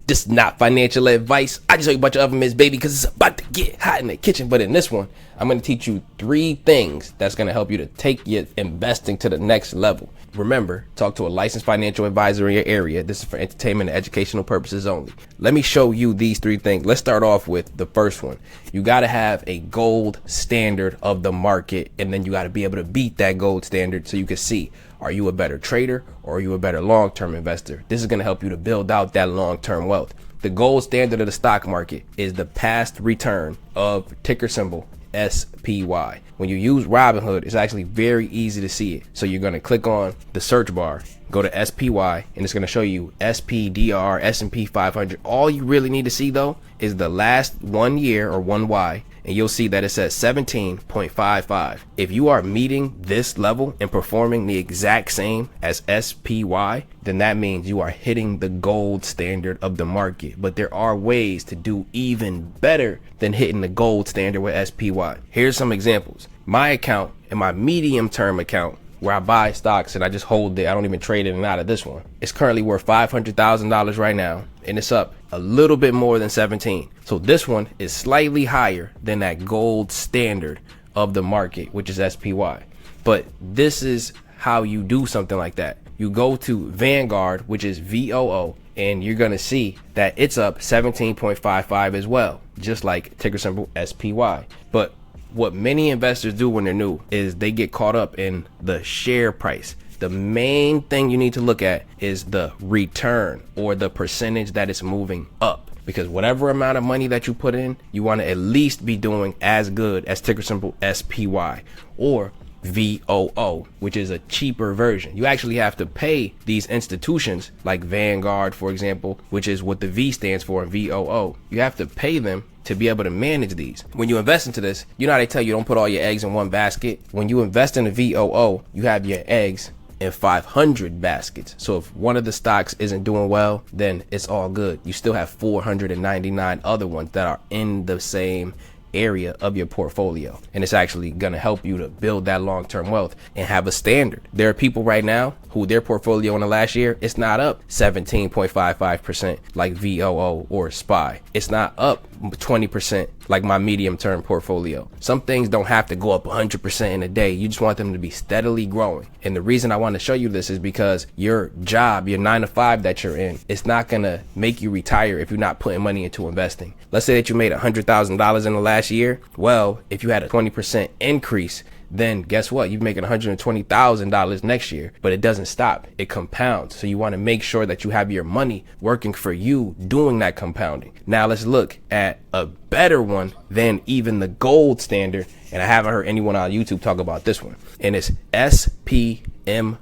This is not financial advice. I just show you a bunch of oven mitts, baby, because it's about to get hot in the kitchen. But in this one, I'm going to teach you 3 things that's going to help you to take your investing to the next level. Remember, talk to a licensed financial advisor in your area. This is for entertainment and educational purposes only. Let me show you these 3 things. Let's start off with the first one. You got to have a gold standard of the market, and then you got to be able to beat that gold standard so you can see, are you a better trader or are you a better long-term investor? This is going to help you to build out that long-term wealth. The gold standard of the stock market is the past return of ticker symbol SPY. When you use Robinhood, it's actually very easy to see it. So you're going to click on the search bar, go to SPY, and it's going to show you SPDR, S&P 500. All you really need to see though is the last 1 year or 1Y, and you'll see that it says 17.55. If you are meeting this level and performing the exact same as SPY, then that means you are hitting the gold standard of the market. But there are ways to do even better than hitting the gold standard with SPY. Here's some examples. My account and my medium term account, where I buy stocks and I just hold it, I don't even trade in and out of this one, it's currently worth $500,000 right now, and it's up a little bit more than 17. So this one is slightly higher than that gold standard of the market, which is SPY. But this is how you do something like that. You go to Vanguard, which is VOO, and you're going to see that it's up 17.55 as well, just like ticker symbol SPY. But what many investors do when they're new is they get caught up in the share price. The main thing you need to look at is the return, or the percentage that it's moving up. Because whatever amount of money that you put in, you want to at least be doing as good as ticker symbol SPY or VOO, which is a cheaper version. You actually have to pay these institutions like Vanguard, for example, which is what the V stands for in VOO. You have to pay them to be able to manage these. When you invest into this, you know how they tell you don't put all your eggs in one basket? When you invest in a VOO, you have your eggs in 500 baskets. So if one of the stocks isn't doing well, then it's all good. You still have 499 other ones that are in the same area of your portfolio, and it's actually going to help you to build that long-term wealth and have a standard. There are people right now who their portfolio in the last year, it's not up 17.55% like VOO or SPY. It's not up 20% like my medium-term portfolio. Some things don't have to go up 100% in a day. You just want them to be steadily growing. And the reason I want to show you this is because your job, your 9 to 5 that you're in, it's not going to make you retire if you're not putting money into investing. Let's say that you made $100,000 in the last year. Well, if you had a 20% increase, then guess what? You're making $120,000 next year, but it doesn't stop. It compounds. So you want to make sure that you have your money working for you doing that compounding. Now let's look at a better one than even the gold standard. And I haven't heard anyone on YouTube talk about this one. And it's SPMO.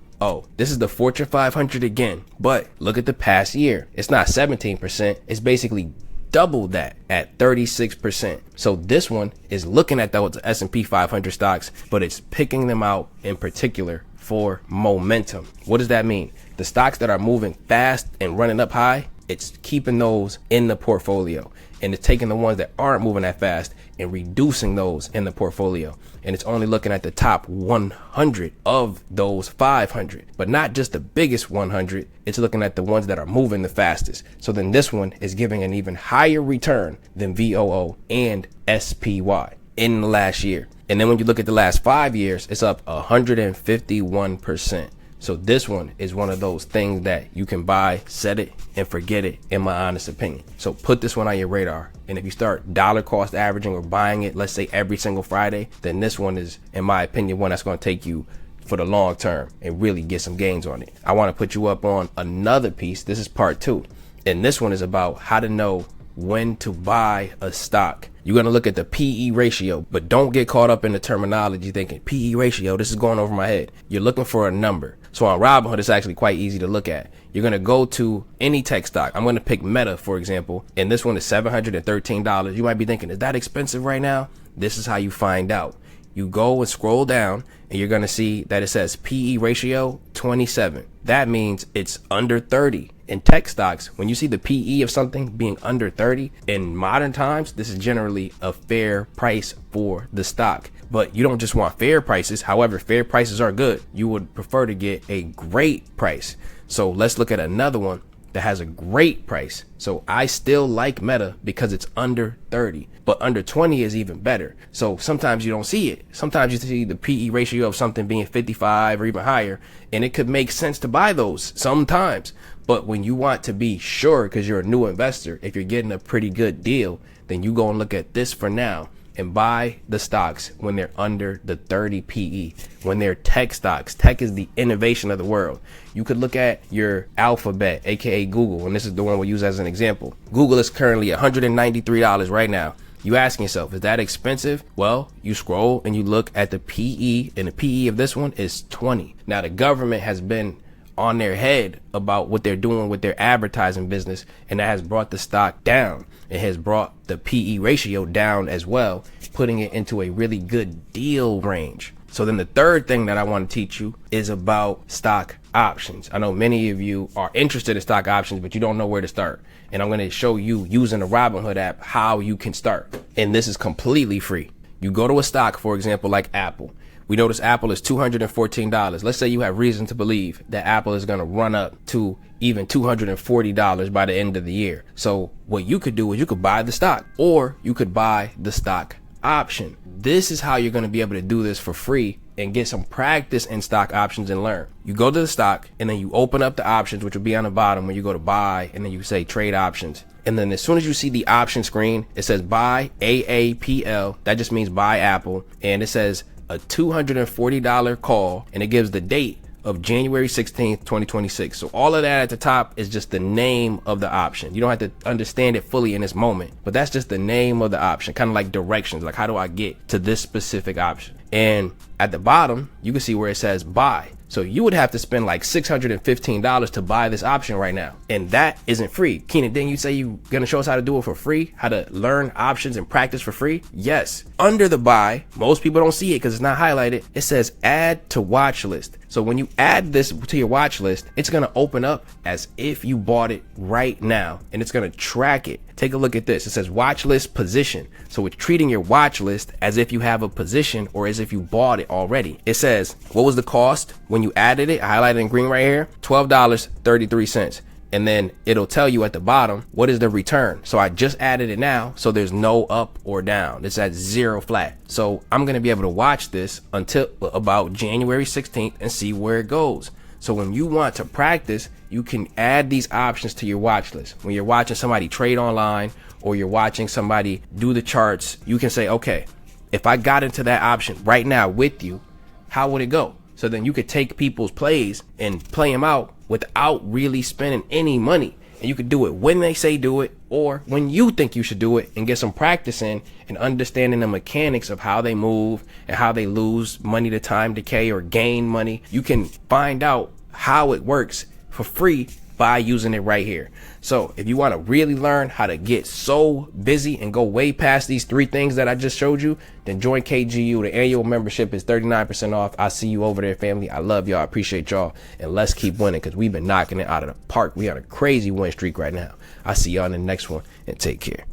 This is the Fortune 500 again, but look at the past year. It's not 17%. It's basically double that at 36%. So this one is looking at those S&P 500 stocks, but it's picking them out in particular for momentum. What does that mean? The stocks that are moving fast and running up high, it's keeping those in the portfolio, and it's taking the ones that aren't moving that fast and reducing those in the portfolio. And it's only looking at the top 100 of those 500, but not just the biggest 100. It's looking at the ones that are moving the fastest. So then this one is giving an even higher return than VOO and SPY in the last year. And then when you look at the last 5 years, it's up 151%. So this one is one of those things that you can buy, set it, and forget it, in my honest opinion. So put this one on your radar. And if you start dollar cost averaging or buying it, let's say every single Friday, then this one is, in my opinion, one that's going to take you for the long term and really get some gains on it. I want to put you up on another piece. This is part 2. And this one is about how to know when to buy a stock. You're going to look at the PE ratio, but don't get caught up in the terminology thinking PE ratio, this is going over my head. You're looking for a number. So on Robinhood, it's actually quite easy to look at. You're going to go to any tech stock. I'm going to pick Meta, for example, and this one is $713. You might be thinking, is that expensive right now? This is how you find out. You go and scroll down, and you're going to see that it says PE ratio 27. That means it's under 30. In tech stocks, when you see the PE of something being under 30 in modern times, this is generally a fair price for the stock. But you don't just want fair prices. However, fair prices are good. You would prefer to get a great price. So let's look at another one that has a great price. So I still like Meta because it's under 30, but under 20 is even better. So sometimes you don't see it. Sometimes you see the PE ratio of something being 55 or even higher, and it could make sense to buy those sometimes. But when you want to be sure, because you're a new investor, if you're getting a pretty good deal, then you go and look at this for now and buy the stocks when they're under the 30 PE, when they're tech stocks. Tech is the innovation of the world. You could look at your Alphabet, aka Google, and this is the one we'll use as an example. Google is currently $193 right now. You asking yourself, is that expensive? Well, you scroll and you look at the PE, and the PE of this one is 20. Now the government has been on their head about what they're doing with their advertising business, and that has brought the stock down. It has brought the PE ratio down as well, putting it into a really good deal range. So then the third thing that I want to teach you is about stock options. I know many of you are interested in stock options, but you don't know where to start. And I'm going to show you using the Robinhood app how you can start. And this is completely free. You go to a stock, for example, like Apple. We notice Apple is $214. Let's say you have reason to believe that Apple is going to run up to even $240 by the end of the year. So what you could do is you could buy the stock, or you could buy the stock option. This is how you're going to be able to do this for free and get some practice in stock options and learn. You go to the stock and then you open up the options, which will be on the bottom when you go to buy, and then you say trade options. And then as soon as you see the option screen, it says buy AAPL. That just means buy Apple. And it says a $240 call, and it gives the date of January 16th, 2026. So all of that at the top is just the name of the option. You don't have to understand it fully in this moment, but that's just the name of the option, kind of like directions, like how do I get to this specific option? And at the bottom, you can see where it says buy. So you would have to spend like $615 to buy this option right now. And that isn't free. Keenan, didn't you say you're going to show us how to do it for free? How to learn options and practice for free? Yes. Under the buy, most people don't see it because it's not highlighted. It says add to watch list. So when you add this to your watch list, it's going to open up as if you bought it right now, and it's going to track it. Take a look at this. It says watch list position. So it's treating your watch list as if you have a position or as if you bought it already. It says, what was the cost when you added it? Highlighted in green right here, $12.33. And then it'll tell you at the bottom, what is the return? So I just added it now, so there's no up or down. It's at 0 flat. So I'm going to be able to watch this until about January 16th and see where it goes. So when you want to practice, you can add these options to your watch list. When you're watching somebody trade online, or you're watching somebody do the charts, you can say, okay, if I got into that option right now with you, how would it go? So then you could take people's plays and play them out without really spending any money. And you could do it when they say do it, or when you think you should do it, and get some practice in and understanding the mechanics of how they move and how they lose money to time decay or gain money. You can find out how it works for free by using it right here. So if you want to really learn how to get so busy and go way past these 3 things that I just showed you, then join KGU. The annual membership is 39% off. I'll see you over there, family. I love y'all. I appreciate y'all. And let's keep winning, because we've been knocking it out of the park. We on a crazy win streak right now. I'll see y'all in the next one, and take care.